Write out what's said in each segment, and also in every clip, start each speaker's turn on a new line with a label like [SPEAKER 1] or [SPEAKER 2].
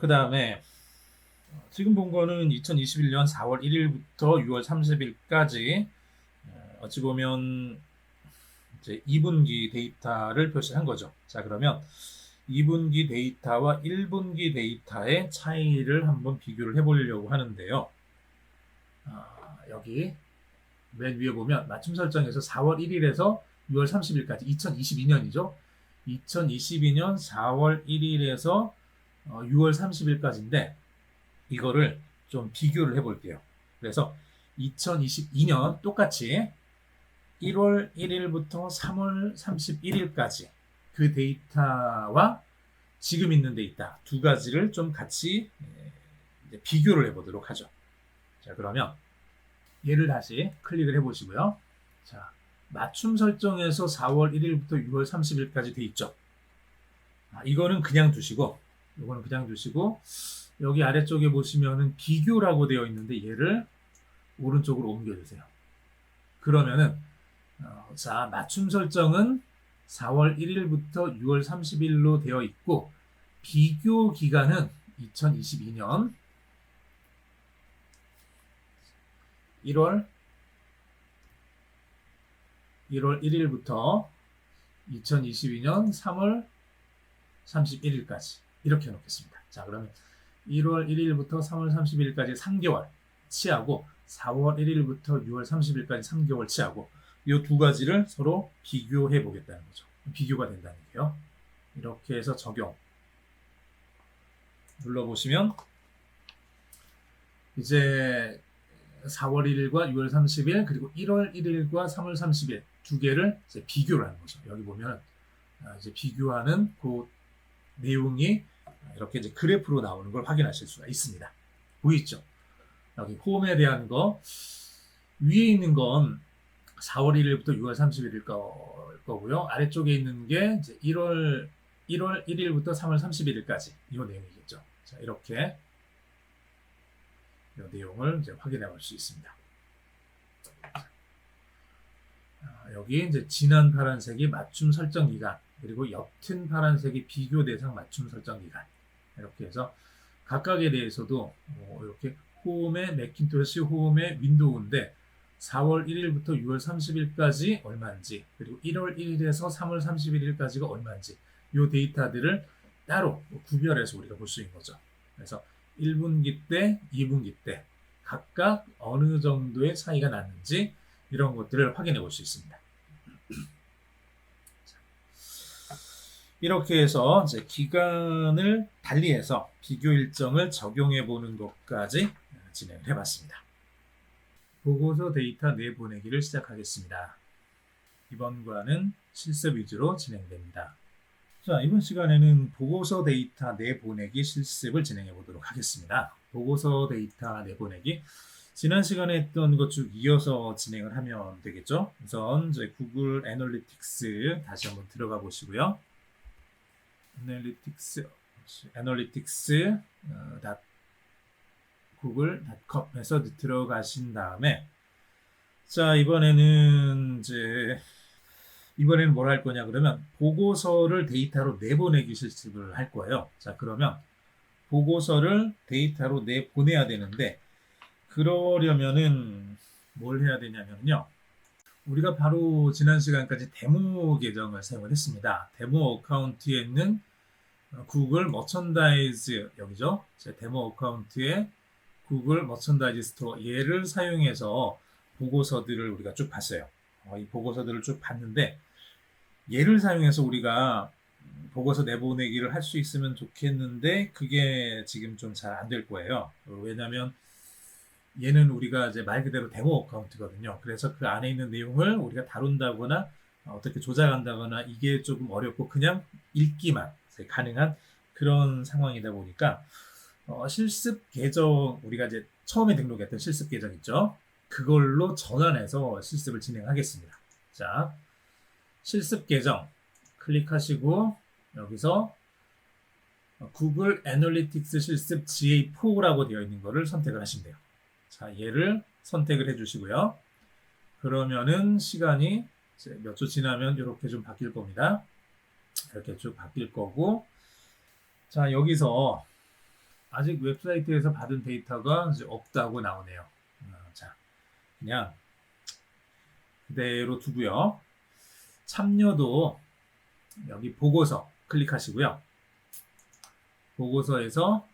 [SPEAKER 1] 그 다음에 지금 본 거는 2021년 4월 1일부터 6월 30일까지 어찌 보면 이제 2분기 데이터를 표시한 거죠. 자, 그러면 2분기 데이터와 1분기 데이터의 차이를 한번 비교를 해보려고 하는데요. 여기 맨 위에 보면 맞춤 설정에서 4월 1일에서 6월 30일까지 2022년이죠. 2022년 4월 1일에서 6월 30일까지인데 이거를 좀 비교를 해볼게요. 그래서 2022년 똑같이 1월 1일부터 3월 31일까지 그 데이터와 지금 있는 데이터 두 가지를 좀 같이 비교를 해보도록 하죠. 자, 그러면 얘를 다시 클릭을 해보시고요. 자, 맞춤 설정에서 4월 1일부터 6월 30일까지 돼 있죠. 이거는 그냥 두시고, 이거는 그냥 두시고, 여기 아래쪽에 보시면은 비교라고 되어 있는데 얘를 오른쪽으로 옮겨주세요. 그러면은 자, 맞춤 설정은 4월 1일부터 6월 30일로 되어 있고 비교 기간은 2022년 1월 1일부터 2022년 3월 31일까지 이렇게 해놓겠습니다. 자, 그러면 1월 1일부터 3월 31일까지 3개월 치하고 4월 1일부터 6월 30일까지 3개월 치하고 이 두 가지를 서로 비교해 보겠다는 거죠. 비교가 된다는 게요. 이렇게 해서 적용 눌러보시면 이제 4월 1일과 6월 30일 그리고 1월 1일과 3월 30일 두 개를 이제 비교를 하는 거죠. 여기 보면 이제 비교하는 그 내용이 이렇게 이제 그래프로 나오는 걸 확인하실 수가 있습니다. 보이죠? 여기 홈에 대한 거 위에 있는 건 4월 1일부터 6월 30일일 거고요. 아래쪽에 있는 게 이제 1월 1일부터 3월 31일까지 이 내용이겠죠. 자, 이렇게 이 내용을 이제 확인해 볼 수 있습니다. 여기 이제 진한 파란색이 맞춤 설정 기간, 그리고 옅은 파란색이 비교 대상 맞춤 설정 기간. 이렇게 해서 각각에 대해서도 이렇게 홈의 매킨토시, 홈의 윈도우인데 4월 1일부터 6월 30일까지 얼마인지, 그리고 1월 1일에서 3월 31일까지가 얼마인지 이 데이터들을 따로 구별해서 우리가 볼 수 있는 거죠. 그래서 1분기 때, 2분기 때 각각 어느 정도의 차이가 났는지 이런 것들을 확인해 볼 수 있습니다. 이렇게 해서 이제 기간을 달리해서 비교 일정을 적용해 보는 것까지 진행을 해봤습니다. 보고서 데이터 내보내기를 시작하겠습니다. 이번 과는 실습 위주로 진행됩니다. 자, 이번 시간에는 보고서 데이터 내보내기 실습을 진행해 보도록 하겠습니다. 보고서 데이터 내보내기. 지난 시간에 했던 것 쭉 이어서 진행을 하면 되겠죠? 우선 이제 구글 애널리틱스 다시 한번 들어가 보시고요. 애널리틱스 google.com에서 들어가신 다음에 자, 이번에는 뭘 할 거냐 그러면 보고서를 데이터로 내보내기 실습을 할 거예요. 자, 그러면 보고서를 데이터로 내보내야 되는데 그러려면은 뭘 해야 되냐면요. 우리가 바로 지난 시간까지 데모 계정을 사용을 했습니다. 데모 어카운트에 있는 구글 머천다이즈 여기죠. 제 데모 어카운트에 구글 머천다이즈 스토어 얘를 사용해서 보고서들을 우리가 쭉 봤어요. 이 보고서들을 쭉 봤는데 얘를 사용해서 우리가 보고서 내보내기를 할 수 있으면 좋겠는데 그게 지금 좀 잘 안 될 거예요. 왜냐하면 얘는 우리가 이제 말 그대로 데모 어카운트거든요. 그래서 그 안에 있는 내용을 우리가 다룬다거나 어떻게 조작한다거나 이게 조금 어렵고 그냥 읽기만 가능한 그런 상황이다 보니까 실습 계정 우리가 이제 처음에 등록했던 실습 계정 있죠. 그걸로 전환해서 실습을 진행하겠습니다. 자, 실습 계정 클릭하시고 여기서 구글 애널리틱스 실습 GA4라고 되어 있는 거를 선택을 하시면 돼요. 자, 얘를 선택을 해주시고요. 그러면은 시간이 몇 초 지나면 이렇게 좀 바뀔 겁니다. 이렇게 쭉 바뀔 거고, 자, 여기서 아직 웹사이트에서 받은 데이터가 이제 없다고 나오네요. 자, 그냥 그대로 두고요. 참여도 여기 보고서 클릭하시고요. 보고서에서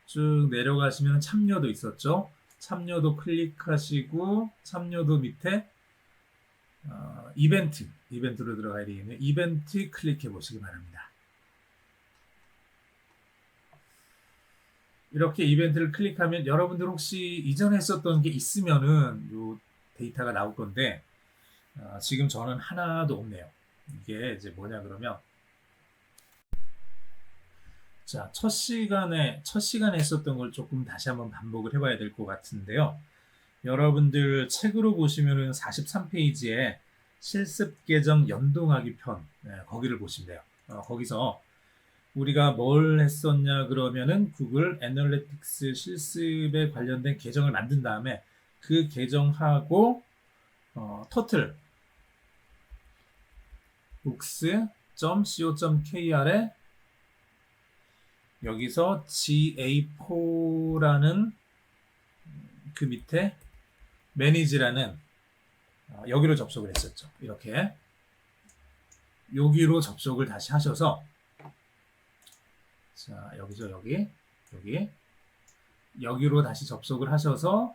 [SPEAKER 1] 쭉 내려가시면 참여도 있었죠. 참여도 클릭하시고 참여도 밑에 이벤트로 들어가야 되겠네요. 이벤트 클릭해 보시기 바랍니다. 이렇게 이벤트를 클릭하면 여러분들 혹시 이전에 했었던 게 있으면은 요 데이터가 나올 건데 지금 저는 하나도 없네요. 이게 이제 뭐냐 그러면 자, 첫 시간에 했었던 걸 조금 다시 한번 반복을 해봐야 될 것 같은데요. 여러분들 책으로 보시면은 43페이지에 실습 계정 연동하기 편 거기를 보시면 돼요. 거기서 우리가 뭘 했었냐 그러면은 구글 애널리틱스 실습에 관련된 계정을 만든 다음에 그 계정하고 토틀 books.co.kr에 여기서 GA4라는 그 밑에 매니지라는 여기로 접속을 했었죠. 이렇게 여기로 접속을 다시 하셔서 자 여기죠. 여기로 다시 접속을 하셔서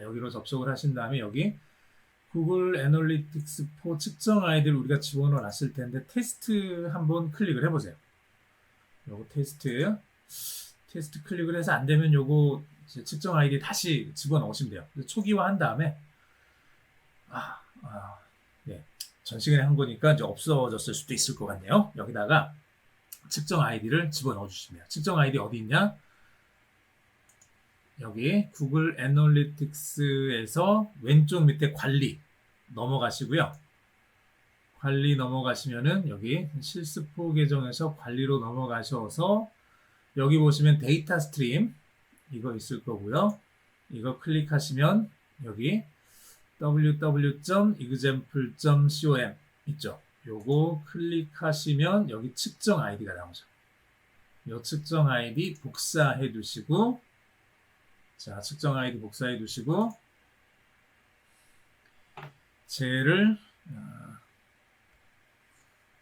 [SPEAKER 1] 여기로 접속을 하신 다음에 여기 구글 애널리틱스 4 측정 아이디를 우리가 집어넣어 놨을 텐데 테스트 한번 클릭을 해보세요. 요거 테스트 클릭을 해서 안 되면 요거 측정 아이디 다시 집어넣으시면 돼요. 초기화 한 다음에 네. 전 시간에 한 거니까 이제 없어졌을 수도 있을 것 같네요. 여기다가 측정 아이디를 집어넣어 주시면 돼요. 측정 아이디 어디 있냐? 여기 구글 애널리틱스에서 왼쪽 밑에 관리 넘어가시고요. 관리 넘어가시면은 여기 실습포 계정에서 관리로 넘어가셔서 여기 보시면 데이터 스트림 이거 있을 거고요. 이거 클릭하시면 여기 www.example.com 있죠. 요거 클릭하시면 여기 측정 아이디가 나오죠. 요 측정 아이디 복사해 두시고 자, 측정 아이디 복사해 두시고 쟤를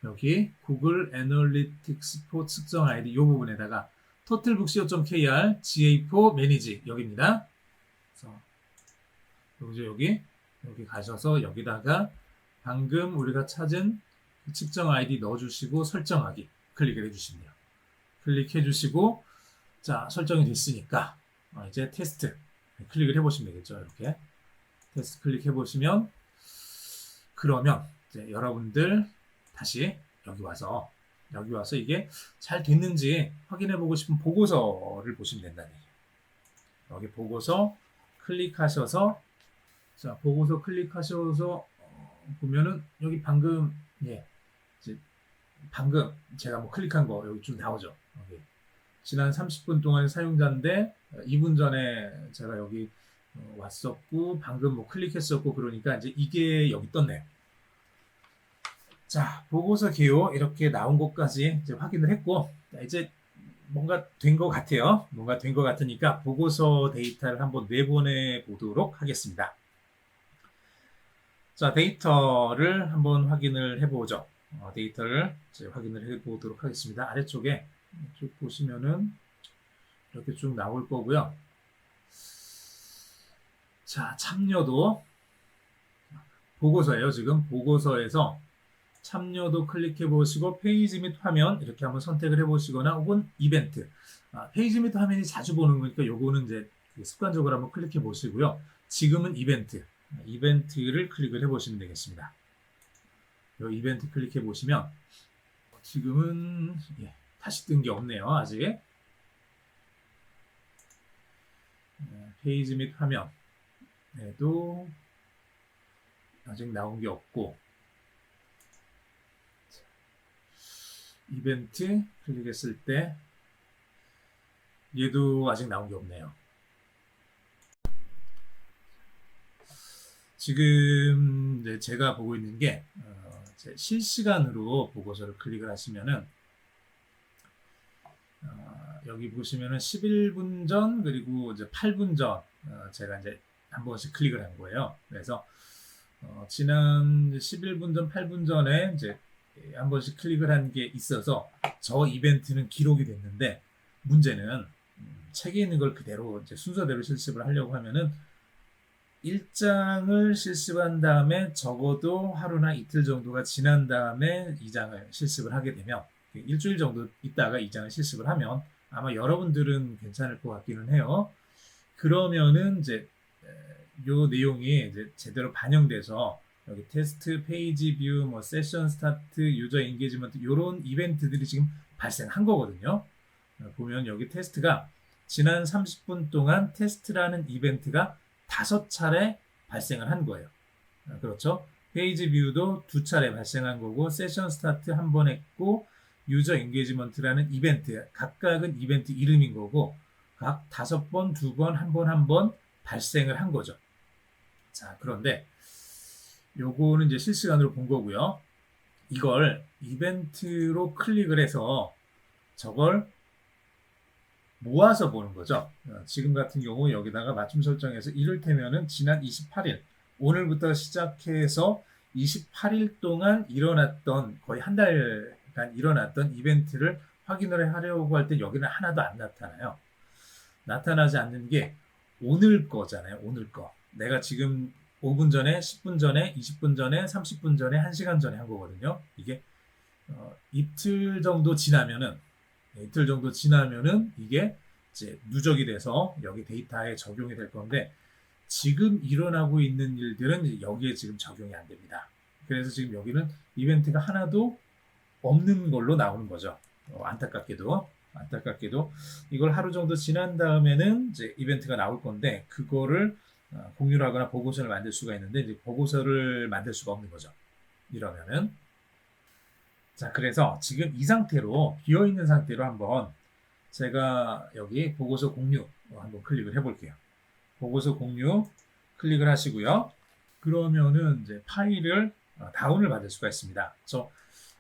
[SPEAKER 1] 여기 구글 애널리틱스 4 측정 아이디 이 부분에다가 totalbookco.kr GA4 매니지 여기입니다. 그래서 여기죠. 여기 가셔서 여기다가 방금 우리가 찾은 그 측정 아이디 넣어주시고 설정하기 클릭을 해주시면 돼요. 클릭해 주시고 자 설정이 됐으니까 이제 테스트 클릭을 해보시면 되겠죠. 이렇게 테스트 클릭해 보시면 그러면 이제 여러분들 다시 여기 와서 이게 잘 됐는지 확인해 보고 싶은 보고서를 보시면 된다는 얘기예요. 여기 보고서 클릭하셔서 자 보고서 클릭하셔서 보면은 여기 방금 이제 방금 제가 뭐 클릭한 거 여기 쭉 나오죠. 여기 지난 30분 동안의 사용자인데 2분 전에 제가 여기 왔었고 방금 뭐 클릭했었고 그러니까 이제 이게 여기 떴네요. 자 보고서 개요 이렇게 나온 것까지 이제 확인을 했고 이제 뭔가 된 것 같아요. 뭔가 된 것 같으니까 보고서 데이터를 한번 내보내 보도록 하겠습니다. 자 데이터를 한번 확인을 해보죠. 데이터를 이제 확인을 해보도록 하겠습니다. 아래쪽에 쭉 보시면은 이렇게 쭉 나올 거고요. 자, 참여도 보고서예요. 지금 보고서에서 참여도 클릭해 보시고 페이지 및 화면 이렇게 한번 선택을 해 보시거나 혹은 이벤트 페이지 및 화면이 자주 보는 거니까 요거는 이제 습관적으로 한번 클릭해 보시고요. 지금은 이벤트를 클릭을 해 보시면 되겠습니다. 요 이벤트 클릭해 보시면 지금은 다시 뜬 게 없네요. 아직 페이지 및 화면에도 아직 나온 게 없고 이벤트 클릭했을 때 얘도 아직 나온 게 없네요. 지금 제가 보고 있는 게 실시간으로 보고서를 클릭을 하시면은 여기 보시면은 11분 전 그리고 이제 8분 전 제가 이제 한 번씩 클릭을 한 거예요. 그래서 지난 11분 전, 8분 전에 이제 한 번씩 클릭을 한 게 있어서 저 이벤트는 기록이 됐는데 문제는 책에 있는 걸 그대로 이제 순서대로 실습을 하려고 하면은 일장을 실습한 다음에 적어도 하루나 이틀 정도가 지난 다음에 2장을 실습을 하게 되면 일주일 정도 있다가 2장을 실습을 하면 아마 여러분들은 괜찮을 것 같기는 해요. 그러면은 이제 요 내용이 이제 제대로 반영돼서 여기 테스트, 페이지 뷰, 뭐 세션 스타트, 유저 인게이지먼트 이런 이벤트들이 지금 발생한 거거든요. 보면 여기 테스트가 지난 30분 동안 테스트라는 이벤트가 5차례 발생을 한 거예요. 그렇죠? 페이지 뷰도 2차례 발생한 거고 세션 스타트 한 번 했고 유저 인게이지먼트라는 이벤트 각각은 이벤트 이름인 거고 각 5번, 2번, 한 번 발생을 한 거죠. 자, 그런데 요거는 이제 실시간으로 본 거고요. 이걸 이벤트로 클릭을 해서 저걸 모아서 보는 거죠. 지금 같은 경우 여기다가 맞춤 설정해서 이를테면은 지난 28일 오늘부터 시작해서 28일 동안 일어났던 거의 한 달간 일어났던 이벤트를 확인을 하려고 할 때 여기는 하나도 안 나타나요. 나타나지 않는 게 오늘 거잖아요. 오늘 거. 내가 지금 5분 전에, 10분 전에, 20분 전에, 30분 전에, 1시간 전에 한 거거든요. 이게 이틀 정도 지나면은 이게 이제 누적이 돼서 여기 데이터에 적용이 될 건데 지금 일어나고 있는 일들은 여기에 지금 적용이 안 됩니다. 그래서 지금 여기는 이벤트가 하나도 없는 걸로 나오는 거죠. 안타깝게도 이걸 하루 정도 지난 다음에는 이제 이벤트가 나올 건데 그거를 공유를 하거나 보고서를 만들 수가 있는데 이제 보고서를 만들 수가 없는 거죠. 이러면은 자, 그래서 지금 이 상태로 비어있는 상태로 한번 제가 여기 보고서 공유 한번 클릭을 해볼게요. 보고서 공유 클릭을 하시고요. 그러면은 이제 파일을 다운을 받을 수가 있습니다. 그래서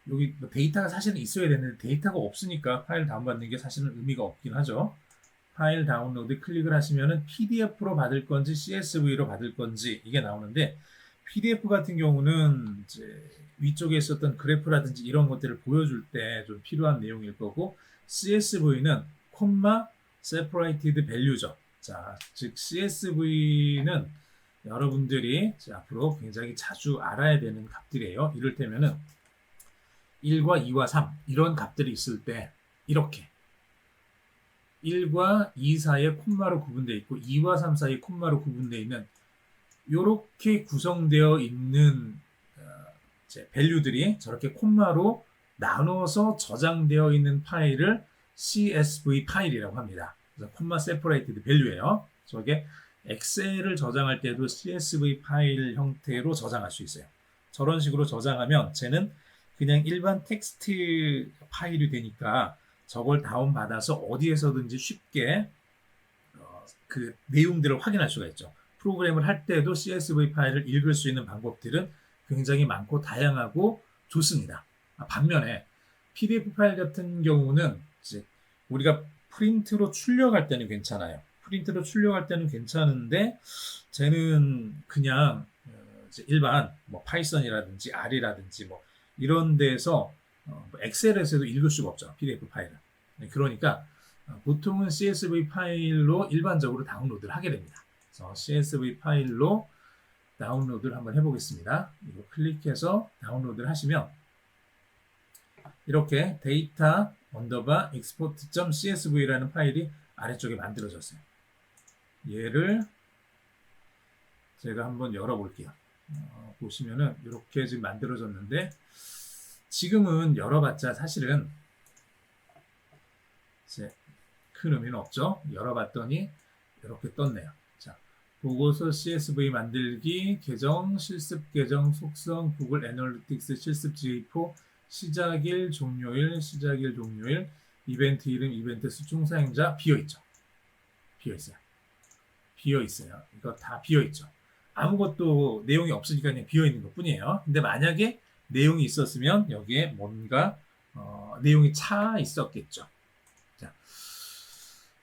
[SPEAKER 1] 여기 데이터가 사실은 있어야 되는데 데이터가 없으니까 파일 다운받는 게 사실은 의미가 없긴 하죠. 파일 다운로드 클릭을 하시면은 PDF로 받을 건지 CSV로 받을 건지 이게 나오는데 PDF 같은 경우는 이제 위쪽에 있었던 그래프라든지 이런 것들을 보여줄 때 좀 필요한 내용일 거고 CSV는 콤마 separated value죠. 자, 즉 CSV는 여러분들이 앞으로 굉장히 자주 알아야 되는 값들이에요. 이를테면은 1과 2와 3 이런 값들이 있을 때 이렇게 1과 2 사이에 콤마로 구분되어 있고 2와 3 사이에 콤마로 구분되어 있는 이렇게 구성되어 있는 밸류들이 저렇게 콤마로 나눠서 저장되어 있는 파일을 CSV 파일이라고 합니다. 그래서 콤마 세퍼레이티드 밸류예요. 저게 엑셀을 저장할 때도 CSV 파일 형태로 저장할 수 있어요. 저런 식으로 저장하면 쟤는 그냥 일반 텍스트 파일이 되니까 저걸 다운받아서 어디에서든지 쉽게 그 내용들을 확인할 수가 있죠. 프로그램을 할 때도 CSV 파일을 읽을 수 있는 방법들은 굉장히 많고 다양하고 좋습니다. 반면에 PDF 파일 같은 경우는 이제 우리가 프린트로 출력할 때는 괜찮아요. 프린트로 출력할 때는 괜찮은데 쟤는 그냥 일반 뭐 파이썬이라든지 R이라든지 뭐 이런 데서 엑셀에서도 읽을 수가 없죠. PDF 파일은. 그러니까 보통은 CSV 파일로 일반적으로 다운로드를 하게 됩니다. 그래서 CSV 파일로 다운로드를 한번 해보겠습니다. 이거 클릭해서 다운로드를 하시면 이렇게 데이터 언더바 export.csv라는 파일이 아래쪽에 만들어졌어요. 얘를 제가 한번 열어볼게요. 보시면은 이렇게 지금 만들어졌는데 지금은 열어봤자 사실은 큰 의미는 없죠. 열어봤더니 이렇게 떴네요. 자, 보고서 CSV 만들기, 계정, 실습 계정, 속성, 구글 애널리틱스 실습 GA4, 시작일, 종료일, 이벤트 이름, 이벤트 수, 총사용자 비어있죠. 비어있어요. 이거 다 비어있죠. 아무것도 내용이 없으니까 그냥 비어있는 것 뿐이에요. 근데 만약에 내용이 있었으면 여기에 뭔가 내용이 차 있었겠죠. 자,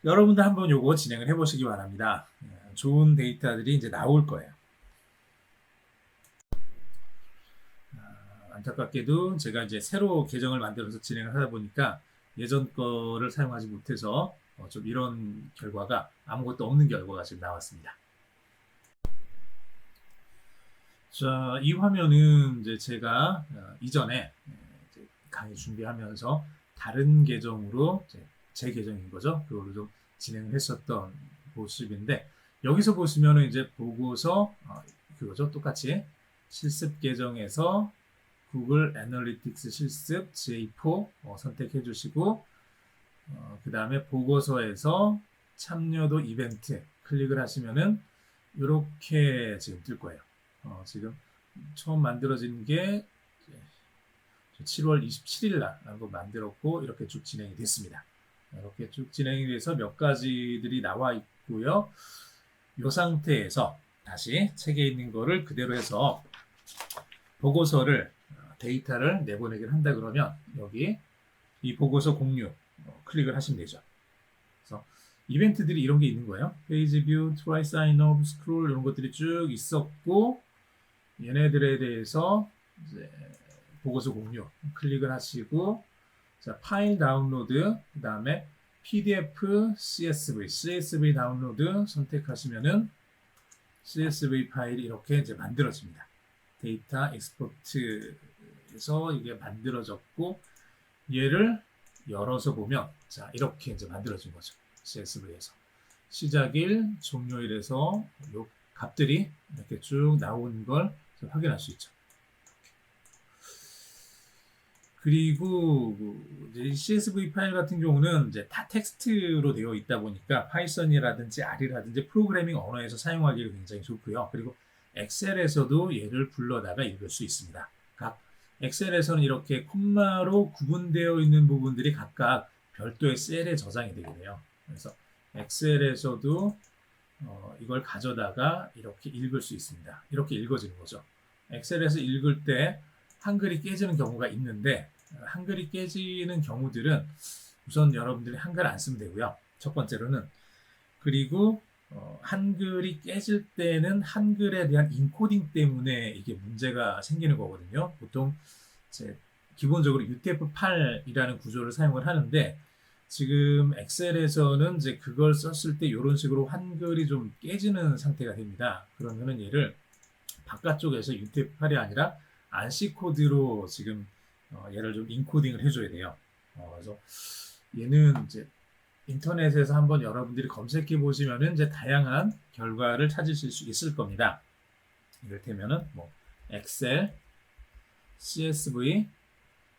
[SPEAKER 1] 여러분들 한번 요거 진행을 해보시기 바랍니다. 좋은 데이터들이 이제 나올 거예요. 안타깝게도 제가 이제 새로 계정을 만들어서 진행을 하다 보니까 예전 거를 사용하지 못해서 좀 이런 결과가 아무것도 없는 결과가 지금 나왔습니다. 자, 이 화면은 이제 제가 이전에 이제 강의 준비하면서 다른 계정으로 제 계정인 거죠. 그걸로 좀 진행을 했었던 모습인데 여기서 보시면은 이제 보고서 그거죠. 똑같이 실습 계정에서 구글 애널리틱스 실습 J4 선택해 주시고 그 다음에 보고서에서 참여도 이벤트 클릭을 하시면은 이렇게 지금 뜰 거예요. 지금 처음 만들어진 게 7월 27일 날 한번 만들었고 이렇게 쭉 진행이 됐습니다. 이렇게 쭉 진행이 돼서 몇 가지들이 나와 있고요. 이 상태에서 다시 책에 있는 거를 그대로 해서 보고서를 데이터를 내보내기를 한다 그러면 여기 이 보고서 공유 클릭을 하시면 되죠. 그래서 이벤트들이 이런 게 있는 거예요. 페이지 뷰, 트라이 사인 업, 스크롤 이런 것들이 쭉 있었고 얘네들에 대해서 이제 보고서 공유 클릭을 하시고 자, 파일 다운로드 그 다음에 PDF, CSV 다운로드 선택하시면은 CSV 파일이 이렇게 이제 만들어집니다. 데이터 엑스포트에서 이게 만들어졌고 얘를 열어서 보면 자 이렇게 이제 만들어진 거죠. CSV에서 시작일, 종료일에서 요 값들이 이렇게 쭉 나오는 걸 확인할 수 있죠. 그리고 CSV 파일 같은 경우는 이제 다 텍스트로 되어 있다 보니까 파이썬이라든지 R이라든지 프로그래밍 언어에서 사용하기가 굉장히 좋고요. 그리고 엑셀에서도 얘를 불러다가 읽을 수 있습니다. 각 엑셀에서는 이렇게 콤마로 구분되어 있는 부분들이 각각 별도의 셀에 저장이 되게 돼요. 그래서 엑셀에서도 이걸 가져다가 이렇게 읽을 수 있습니다. 이렇게 읽어지는 거죠. 엑셀에서 읽을 때 한글이 깨지는 경우가 있는데 한글이 깨지는 경우들은 우선 여러분들이 한글 안 쓰면 되고요. 첫 번째로는 그리고 한글이 깨질 때는 한글에 대한 인코딩 때문에 이게 문제가 생기는 거거든요. 보통 이제 기본적으로 UTF-8이라는 구조를 사용을 하는데 지금 엑셀에서는 이제 그걸 썼을 때 이런 식으로 한글이 좀 깨지는 상태가 됩니다. 그러면은 얘를 바깥쪽에서 UTF-8이 아니라 안시 코드로 지금 얘를 좀 인코딩을 해줘야 돼요. 그래서 얘는 이제 인터넷에서 한번 여러분들이 검색해 보시면은 이제 다양한 결과를 찾으실 수 있을 겁니다. 이를테면은 뭐 엑셀, CSV,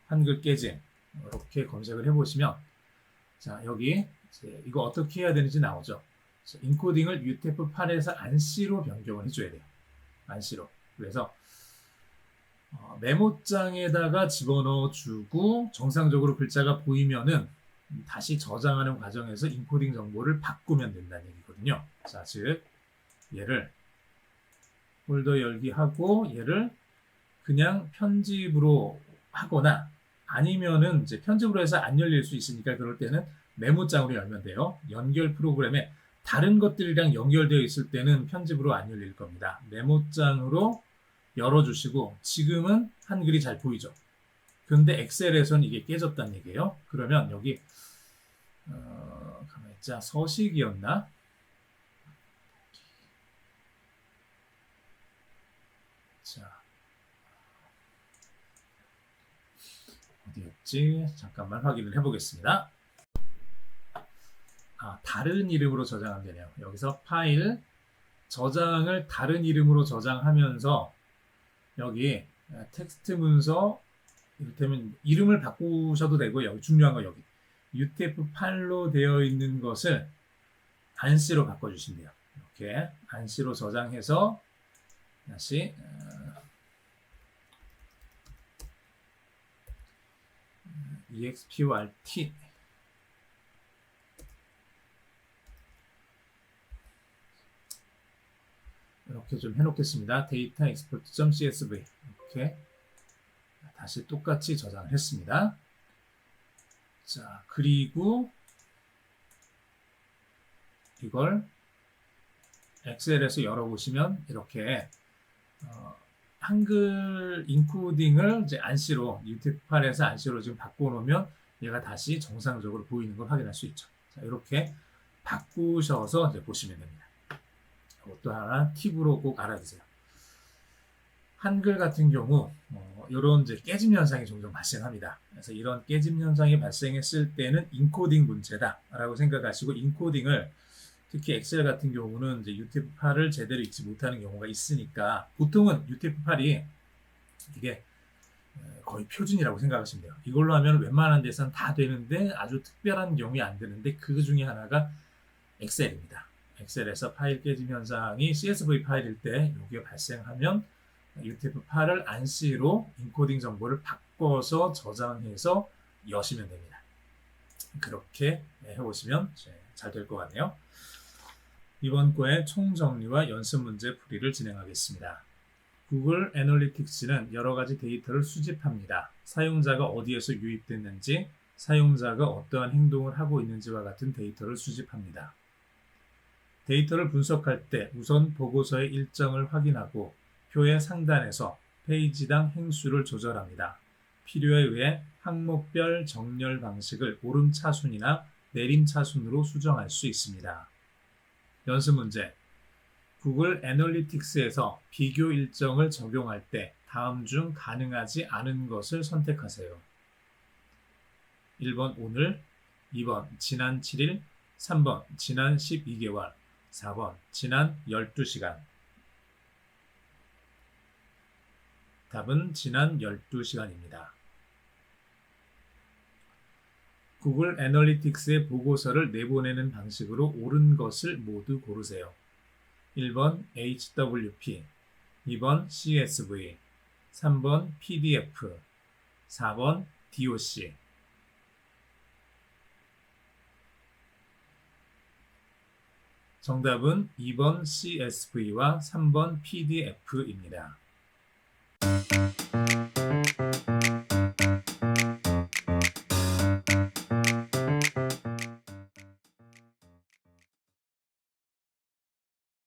[SPEAKER 1] 한글 깨짐 이렇게 검색을 해보시면 자 여기 이제 이거 어떻게 해야 되는지 나오죠. 인코딩을 UTF-8에서 안시로 변경을 해줘야 돼요. 안시로. 그래서 메모장에다가 집어넣어 주고 정상적으로 글자가 보이면은 다시 저장하는 과정에서 인코딩 정보를 바꾸면 된다는 얘기거든요. 자, 즉 얘를 폴더 열기 하고 얘를 그냥 편집으로 하거나 아니면은 이제 편집으로 해서 안 열릴 수 있으니까 그럴 때는 메모장으로 열면 돼요. 연결 프로그램에 다른 것들이랑 연결되어 있을 때는 편집으로 안 열릴 겁니다. 메모장으로 열어주시고 지금은 한글이 잘 보이죠. 근데 엑셀에서는 이게 깨졌다는 얘기예요. 그러면 여기 가만히 있자. 서식이었나? 자 어디였지? 잠깐만 확인을 해보겠습니다. 다른 이름으로 저장하면 되네요. 여기서 파일 저장을 다른 이름으로 저장하면서 여기 텍스트 문서 이를테면 이름을 바꾸셔도 되고 여기 중요한 거 여기 UTF-8로 되어 있는 것을 안시로 바꿔주신대요. 이렇게 안시로 저장해서 다시 export 이렇게 좀 해놓겠습니다. 데이터 export.csv 이렇게 다시 똑같이 저장을 했습니다. 자, 그리고 이걸 엑셀에서 열어보시면 이렇게 한글 인코딩을 이제 안시로 UTF-8에서 안시로 지금 바꿔놓으면 얘가 다시 정상적으로 보이는 걸 확인할 수 있죠. 자, 이렇게 바꾸셔서 이제 보시면 됩니다. 이것도 하나 팁으로 꼭 알아두세요. 한글 같은 경우 이런 이제 깨짐 현상이 종종 발생합니다. 그래서 이런 깨짐 현상이 발생했을 때는 인코딩 문제다라고 생각하시고 인코딩을 특히 엑셀 같은 경우는 이제 UTF-8을 제대로 읽지 못하는 경우가 있으니까 보통은 UTF-8이 이게 거의 표준이라고 생각하시면 돼요. 이걸로 하면 웬만한 데서는 다 되는데 아주 특별한 경우에 안 되는데 그 중에 하나가 엑셀입니다. 엑셀에서 파일 깨짐 현상이 CSV 파일일 때 이게 발생하면 UTF-8을 안시로 인코딩 정보를 바꿔서 저장해서 여시면 됩니다. 그렇게 해보시면 잘 될 것 같네요. 이번 거의 총정리와 연습 문제 풀이를 진행하겠습니다. 구글 애널리틱스는 여러 가지 데이터를 수집합니다. 사용자가 어디에서 유입됐는지, 사용자가 어떠한 행동을 하고 있는지와 같은 데이터를 수집합니다. 데이터를 분석할 때 우선 보고서의 일정을 확인하고 표의 상단에서 페이지당 행수를 조절합니다. 필요에 의해 항목별 정렬 방식을 오름차순이나 내림차순으로 수정할 수 있습니다. 연습 문제. 구글 애널리틱스에서 비교 일정을 적용할 때 다음 중 가능하지 않은 것을 선택하세요. 1번 오늘, 2번 지난 7일, 3번 지난 12개월, 4번 지난 12시간. 답은 지난 12시간입니다. 구글 애널리틱스의 보고서를 내보내는 방식으로 옳은 것을 모두 고르세요. 1번 HWP, 2번 CSV, 3번 PDF, 4번 DOC. 정답은 2번 CSV와 3번 PDF입니다.